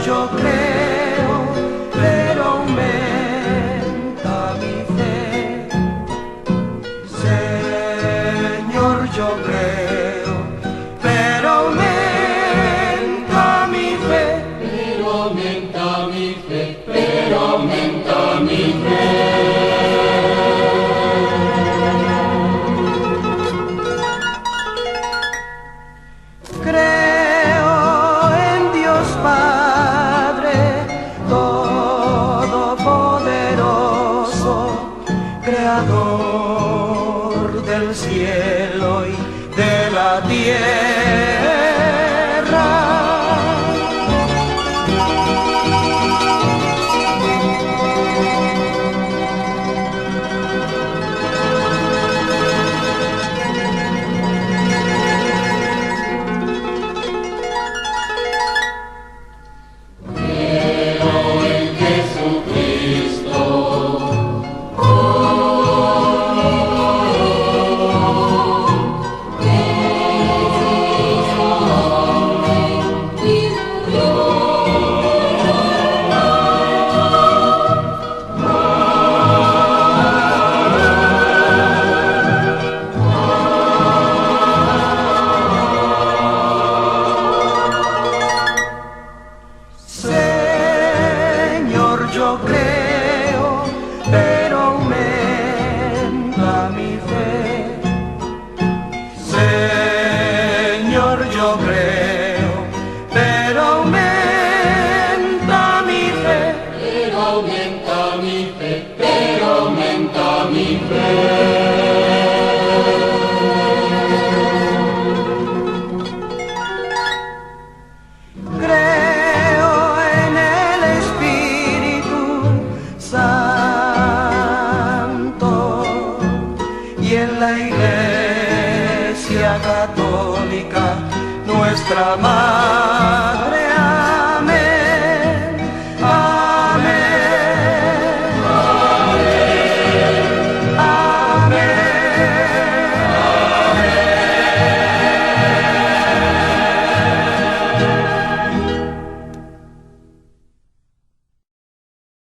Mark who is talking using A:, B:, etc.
A: Yo creo, pero aumenta mi fe. Señor, yo creo, pero aumenta mi fe.
B: Pero aumenta mi fe, pero aumenta mi fe.
A: Creo en Dios Padre Todopoderoso, Creador del cielo y de la tierra. Yo creo, pero aumenta mi fe. Señor, yo creo, pero aumenta mi fe.
B: Pero aumenta mi fe, pero aumenta mi fe.
A: Y en la Iglesia Católica, nuestra madre.